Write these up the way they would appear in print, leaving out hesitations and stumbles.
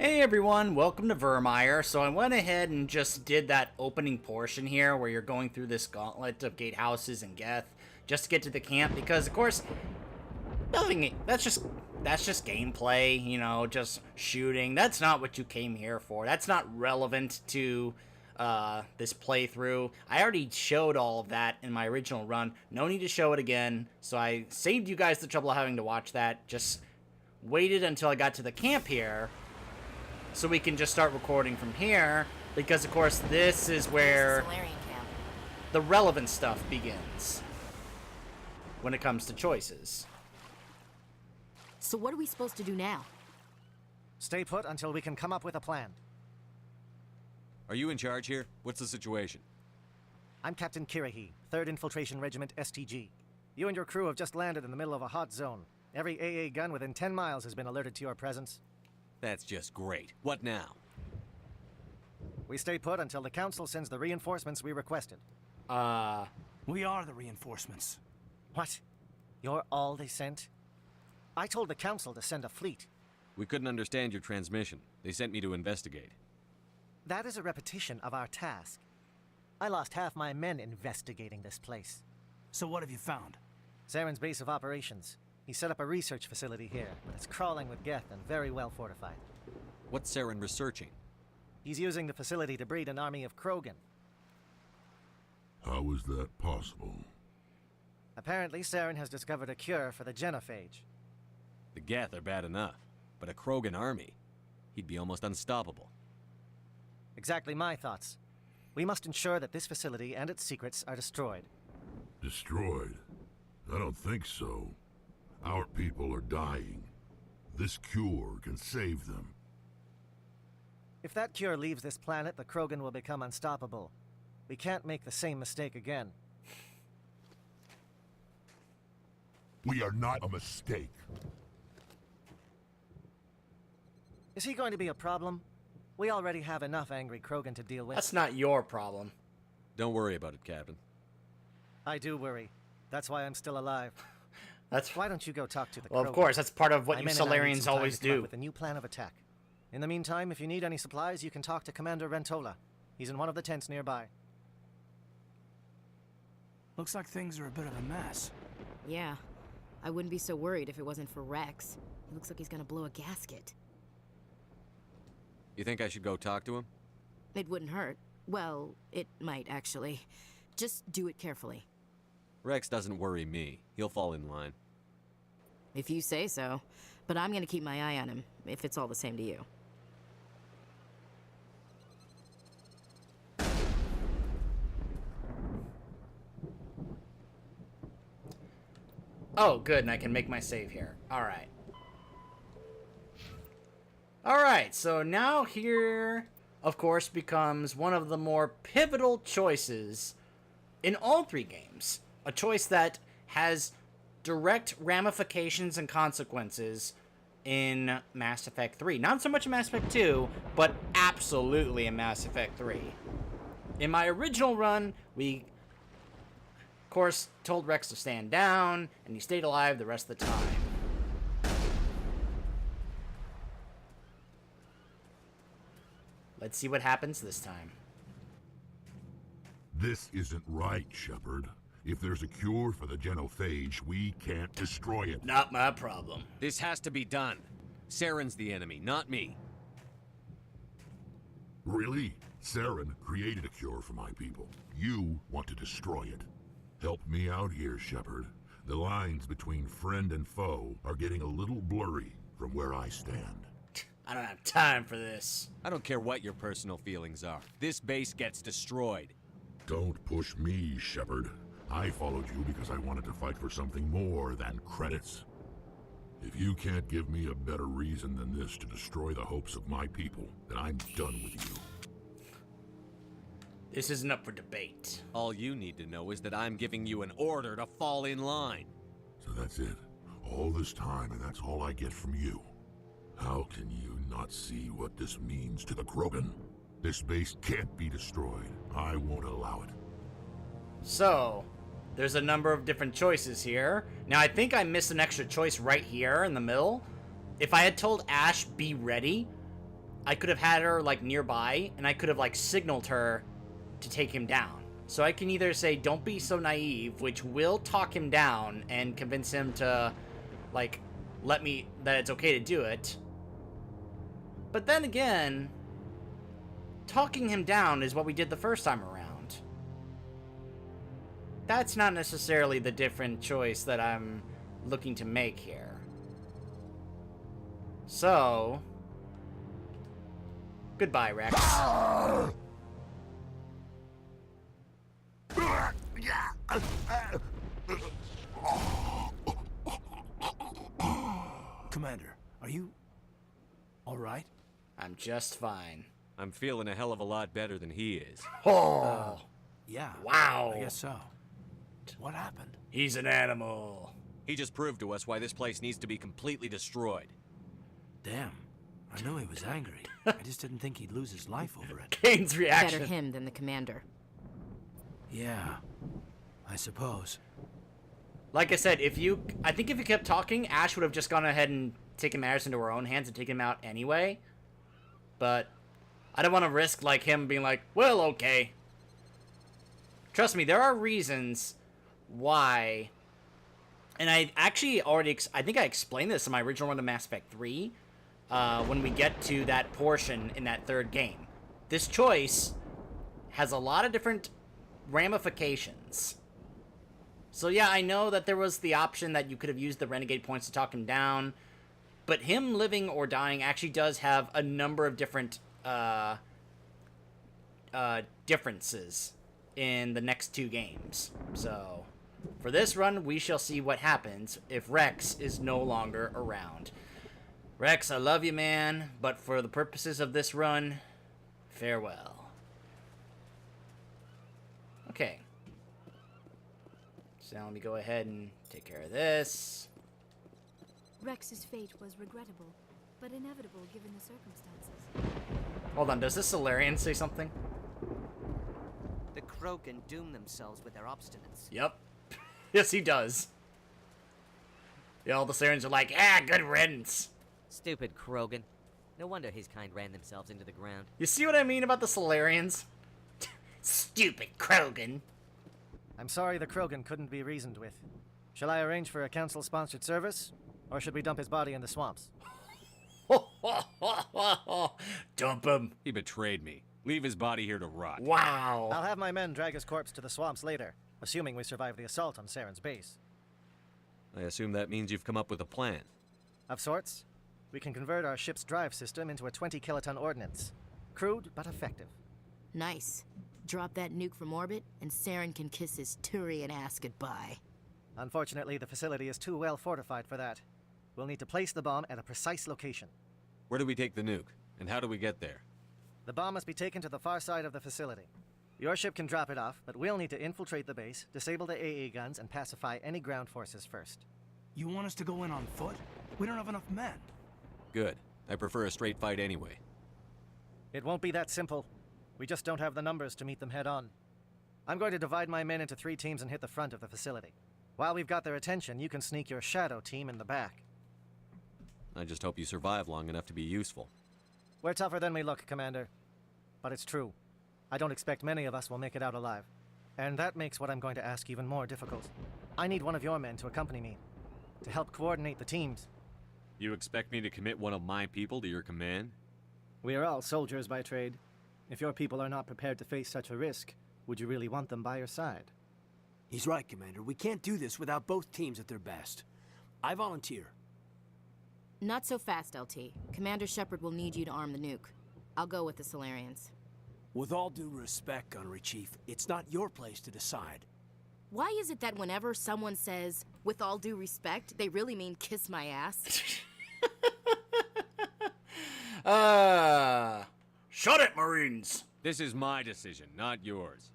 Hey everyone, welcome to Vermeer. So I went ahead and just did that opening portion here where you're going through this gauntlet of gatehouses and Geth just to get to the camp because of course building it, that's just gameplay, you know, just shooting. That's not what you came here for. That's not relevant to this playthrough. I already showed all of that in my original run. No need to show it again. So I saved you guys the trouble of having to watch that. Just waited until I got to the camp here so we can just start recording from here, because of course this is where the relevant stuff begins when it comes to choices. So what are we supposed to do now? Stay put until we can come up with a plan. Are you in charge here? What's the situation? I'm Captain Kirahi, 3rd Infiltration Regiment STG. You and your crew have just landed in the middle of a hot zone. Every AA gun within 10 miles has been alerted to your presence. That's just great. What now? We stay put until the Council sends the reinforcements we requested. We are the reinforcements. What? You're all they sent? I told the Council to send a fleet. We couldn't understand your transmission. They sent me to investigate. That is a repetition of our task. I lost half my men investigating this place. So what have you found? Saren's base of operations. He set up a research facility here, but it's crawling with Geth and very well fortified. What's Saren researching? He's using the facility to breed an army of Krogan. How is that possible? Apparently, Saren has discovered a cure for the genophage. The Geth are bad enough, but a Krogan army? He'd be almost unstoppable. Exactly my thoughts. We must ensure that this facility and its secrets are destroyed. Destroyed? I don't think so. Our people are dying. This cure can save them. If that cure leaves this planet, the Krogan will become unstoppable. We can't make the same mistake again. We are not a mistake. Is he going to be a problem? We already have enough angry Krogan to deal with. That's not your problem. Don't worry about it, Captain. I do worry. That's why I'm still alive. That's Why don't you go talk to the well, Krogan? of course, that's part of what My you men and I need Solarians some time always to come up do. with a new plan of attack. In the meantime, if you need any supplies, you can talk to Commander Rentola. He's in one of the tents nearby. Looks like things are a bit of a mess. Yeah, I wouldn't be so worried if it wasn't for Rex. He looks like he's gonna blow a gasket. You think I should go talk to him? It wouldn't hurt. Well, it might actually. Just do it carefully. Rex doesn't worry me. He'll fall in line. If you say so. But I'm gonna keep my eye on him, if it's all the same to you. Oh, good, and I can make my save here. Alright. Alright, so now here, of course, becomes one of the more pivotal choices in all three games. A choice that has direct ramifications and consequences in Mass Effect 3. Not so much in Mass Effect 2, but absolutely in Mass Effect 3. In my original run, we, of course, told Rex to stand down, and he stayed alive the rest of the time. Let's see what happens this time. This isn't right, Shepard. If there's a cure for the genophage, we can't destroy it. Not my problem. This has to be done. Saren's the enemy, not me. Really? Saren created a cure for my people. You want to destroy it. Help me out here, Shepard. The lines between friend and foe are getting a little blurry from where I stand. I don't have time for this. I don't care what your personal feelings are. This base gets destroyed. Don't push me, Shepard. I followed you because I wanted to fight for something more than credits. If you can't give me a better reason than this to destroy the hopes of my people, then I'm done with you. This isn't up for debate. All you need to know is that I'm giving you an order to fall in line. So that's it. All this time, and that's all I get from you. How can you not see what this means to the Krogan? This base can't be destroyed. I won't allow it. So, there's a number of different choices here. Now, I think I missed an extra choice right here in the middle. If I had told Ash, be ready, I could have had her, like, nearby, and I could have, like, signaled her to take him down. So I can either say, don't be so naive, which will talk him down and convince him to, like, let me, that it's okay to do it. But then again, talking him down is what we did the first time around. That's not necessarily the different choice that I'm looking to make here. So, goodbye, Rex. Commander, are you all right? I'm just fine. I'm feeling a hell of a lot better than he is. Oh, Yeah. wow. I guess so. What happened? He's an animal. He just proved to us why this place needs to be completely destroyed. Damn. I knew he was angry. I just didn't think he'd lose his life over it. Kane's reaction. Better him than the commander. Yeah. I suppose. Like I said, I think if you kept talking, Ash would have just gone ahead and taken matters into her own hands and taken him out anyway. But I don't want to risk, like, him being like, well, okay. Trust me, there are reasons why. And I actually already, I think I explained this in my original run of Mass Effect 3, when we get to that portion in that third game. This choice has a lot of different ramifications. So yeah, I know that there was the option that you could have used the Renegade points to talk him down, but him living or dying actually does have a number of different differences in the next two games. So for this run, we shall see what happens if Rex is no longer around. Rex, I love you, man, but for the purposes of this run, farewell. Okay. So now let me go ahead and take care of this. Rex's fate was regrettable, but inevitable given the circumstances. Hold on, does this Solarian say something? The Krogan doom themselves with their obstinance. Yep. Yes, he does. Yeah, all the Solarians are like, ah, good riddance. Stupid Krogan. No wonder his kind ran themselves into the ground. You see what I mean about the Solarians? Stupid Krogan. I'm sorry the Krogan couldn't be reasoned with. Shall I arrange for a council-sponsored service? Or should we dump his body in the swamps? Dump him. He betrayed me. Leave his body here to rot. Wow. I'll have my men drag his corpse to the swamps later, assuming we survive the assault on Saren's base. I assume that means you've come up with a plan. Of sorts. We can convert our ship's drive system into a 20-kiloton ordnance. Crude, but effective. Nice. Drop that nuke from orbit, and Saren can kiss his Turian ass goodbye. Unfortunately, the facility is too well fortified for that. We'll need to place the bomb at a precise location. Where do we take the nuke? And how do we get there? The bomb must be taken to the far side of the facility. Your ship can drop it off, but we'll need to infiltrate the base, disable the AA guns, and pacify any ground forces first. You want us to go in on foot? We don't have enough men. Good. I prefer a straight fight anyway. It won't be that simple. We just don't have the numbers to meet them head-on. I'm going to divide my men into 3 teams and hit the front of the facility. While we've got their attention, you can sneak your shadow team in the back. I just hope you survive long enough to be useful. We're tougher than we look, Commander. But it's true. I don't expect many of us will make it out alive. And that makes what I'm going to ask even more difficult. I need one of your men to accompany me, to help coordinate the teams. You expect me to commit one of my people to your command? We are all soldiers by trade. If your people are not prepared to face such a risk, would you really want them by your side? He's right, Commander. We can't do this without both teams at their best. I volunteer. Not so fast, LT. Commander Shepard will need you to arm the nuke. I'll go with the Solarians. With all due respect, Gunnery Chief, it's not your place to decide. Why is it that whenever someone says, with all due respect, they really mean kiss my ass? Shut it, Marines! This is my decision, not yours.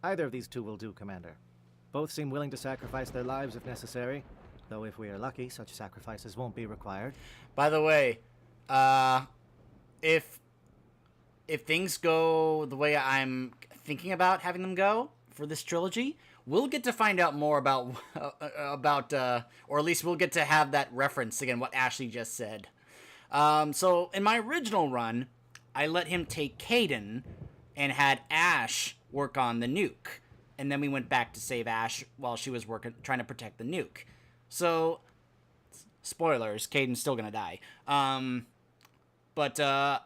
Either of these two will do, Commander. Both seem willing to sacrifice their lives if necessary, though if we are lucky, such sacrifices won't be required. By the way, if things go the way I'm thinking about having them go for this trilogy, we'll get to find out more about, or at least we'll get to have that reference again, what Ashley just said. So in my original run, I let him take Caden and had Ash work on the nuke. And then we went back to save Ash while she was trying to protect the nuke. So, spoilers, Caden's still gonna die. But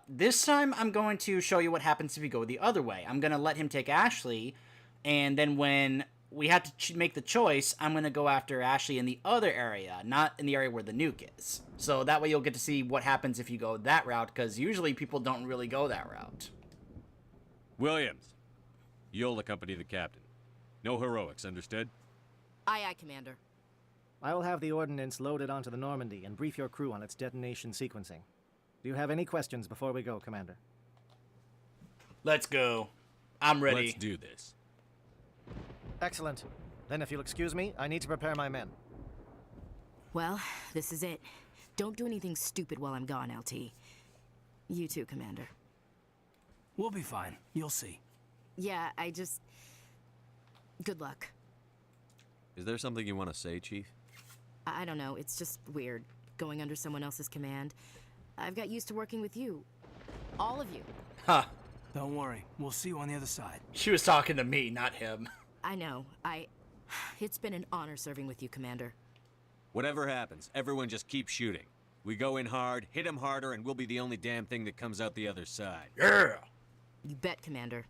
this time I'm going to show you what happens if you go the other way. I'm gonna let him take Ashley, and then when we have to make the choice, I'm gonna go after Ashley in the other area, not in the area where the nuke is. So that way you'll get to see what happens if you go that route, because usually people don't really go that route. Williams, you'll accompany the captain. No heroics, understood? Aye, aye, Commander. I will have the ordnance loaded onto the Normandy and brief your crew on its detonation sequencing. Do you have any questions before we go, Commander? Let's go. I'm ready. Let's do this. Excellent. Then if you'll excuse me, I need to prepare my men. Well, this is it. Don't do anything stupid while I'm gone, LT. You too, Commander. We'll be fine. You'll see. Yeah, good luck. Is there something you want to say, Chief? I don't know, it's just weird, going under someone else's command. I've got used to working with you. All of you. Huh. Don't worry. We'll see you on the other side. She was talking to me, not him. I know, It's been an honor serving with you, Commander. Whatever happens, everyone just keep shooting. We go in hard, hit them harder, and we'll be the only damn thing that comes out the other side. Yeah! You bet, Commander.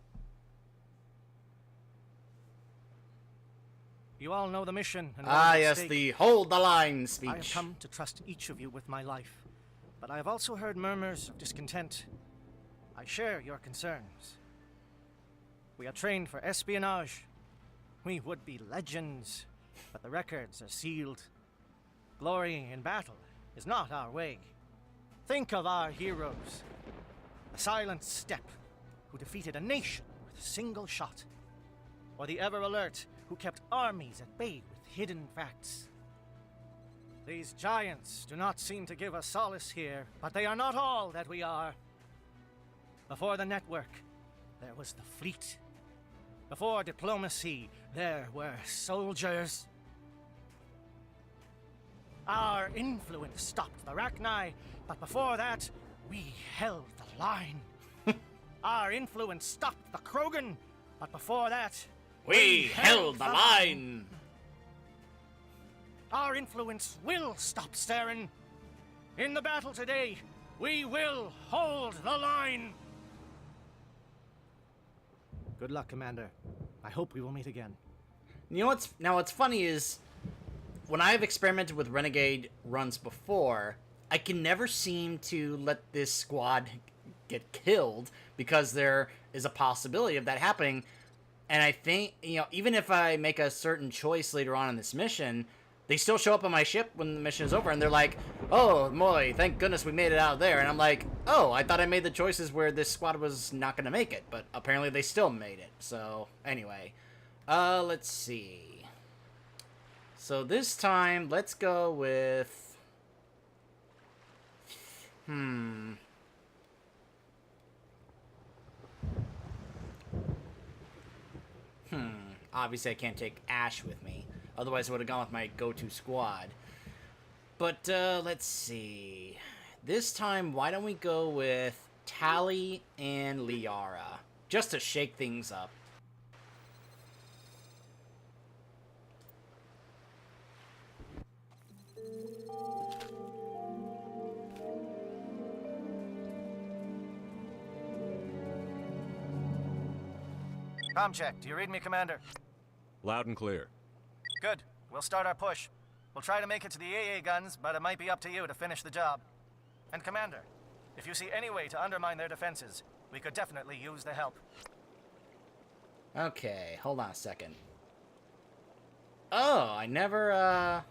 You all know the mission. And Ah, what is at yes, stake. the hold the line I have speech. come to trust each of you with my life, but I have also heard murmurs of discontent. I share your concerns. We are trained for espionage. We would be legends, but the records are sealed. Glory in battle is not our way. Think of our heroes. The Silent Step, who defeated a nation with a single shot. Or the Ever Alert, who kept armies at bay with hidden facts. These giants do not seem to give us solace here, but they are not all that we are. Before the network, there was the fleet. Before diplomacy, there were soldiers. Our influence stopped the Rachni, but before that, we held the line. Our influence stopped the Krogan, but before that, We held the line! Our influence will stop Saren. In the battle today, we will hold the line. Good luck, Commander. I hope we will meet again. You know what's funny is, when I've experimented with Renegade runs before, I can never seem to let this squad get killed, because there is a possibility of that happening. And I think, even if I make a certain choice later on in this mission, they still show up on my ship when the mission is over, and they're like, oh, boy, thank goodness we made it out of there. And I'm like, oh, I thought I made the choices where this squad was not going to make it, but apparently they still made it. So, anyway, let's see. So this time, let's go with... Obviously, I can't take Ash with me. Otherwise, I would have gone with my go-to squad. But, let's see. This time, why don't we go with Tally and Liara? Just to shake things up. Com check. Do you read me, Commander? Loud and clear. Good. We'll start our push. We'll try to make it to the AA guns, but it might be up to you to finish the job. And Commander, if you see any way to undermine their defenses, we could definitely use the help. Okay, hold on a second. Oh, I never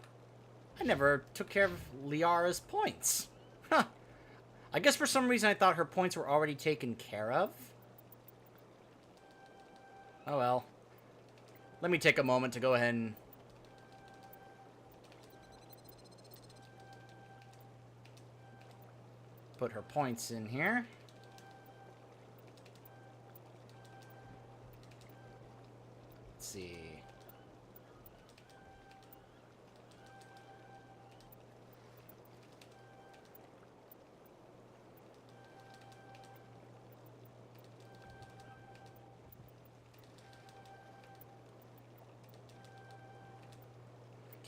took care of Liara's points. Huh. I guess for some reason I thought her points were already taken care of. Oh well. Let me take a moment to go ahead and... put her points in here. Let's see.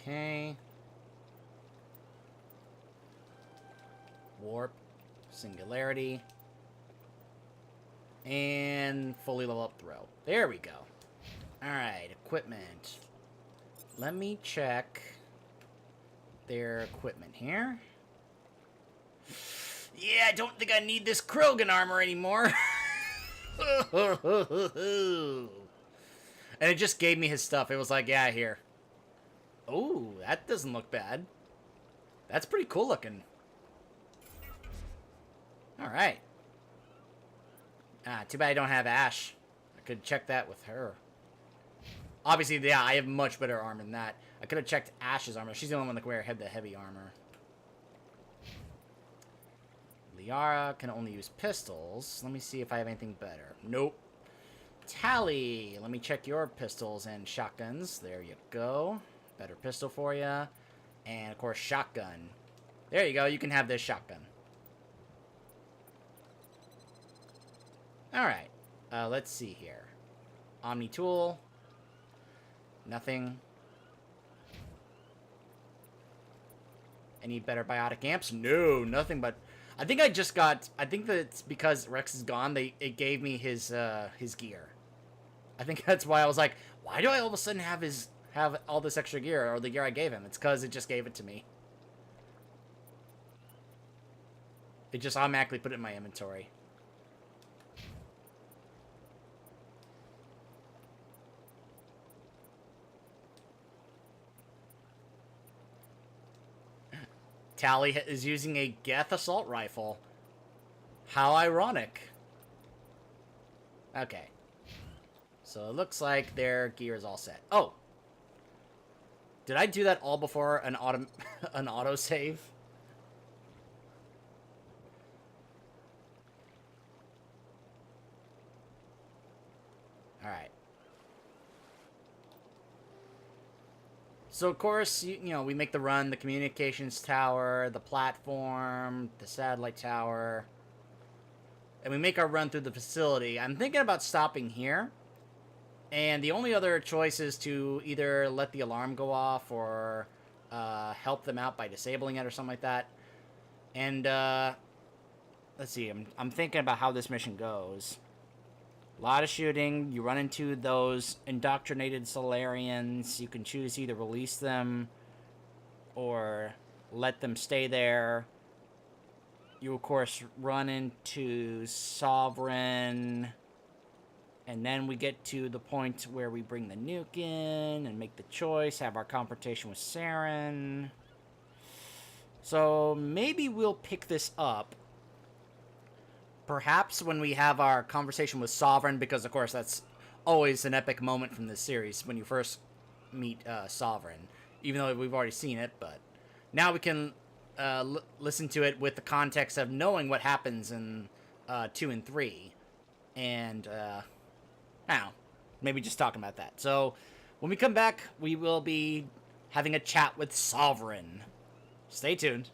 Okay. Warp. Singularity. And fully level up throw. There we go. Alright, equipment. Let me check their equipment here. Yeah, I don't think I need this Krogan armor anymore. And it just gave me his stuff. It was like, yeah, here. Oh, that doesn't look bad. That's pretty cool looking. Alright. Ah, too bad I don't have Ash. I could check that with her. Obviously, yeah, I have much better armor than that. I could have checked Ash's armor. She's the only one that can wear the heavy armor. Liara can only use pistols. Let me see if I have anything better. Nope. Tally, let me check your pistols and shotguns. There you go. Better pistol for you. And, of course, shotgun. There you go. You can have this shotgun. Alright. Let's see here. Omni tool. Nothing. Any better biotic amps? No, nothing but... I think I just got... I think that it's because Rex is gone, it gave me his gear. I think that's why I was like, why do I all of a sudden have all this extra gear, or the gear I gave him? It's because it just gave it to me. It just automatically put it in my inventory. Tally is using a Geth assault rifle. How ironic. Okay. So it looks like their gear is all set. Oh! Did I do that all before an auto save? Alright. So, of course, you know, we make the run, the communications tower, the platform, the satellite tower, and we make our run through the facility. I'm thinking about stopping here, and the only other choice is to either let the alarm go off or help them out by disabling it or something like that. And, let's see, I'm thinking about how this mission goes. A lot of shooting. You run into those indoctrinated Solarians. You can choose to either release them or let them stay there. You, of course, run into Sovereign. And then we get to the point where we bring the nuke in and make the choice, have our confrontation with Saren. So maybe we'll pick this up. Perhaps when we have our conversation with Sovereign, because, of course, that's always an epic moment from this series, when you first meet Sovereign. Even though we've already seen it, but now we can listen to it with the context of knowing what happens in 2 and 3. And, I don't know, maybe just talking about that. So, when we come back, we will be having a chat with Sovereign. Stay tuned.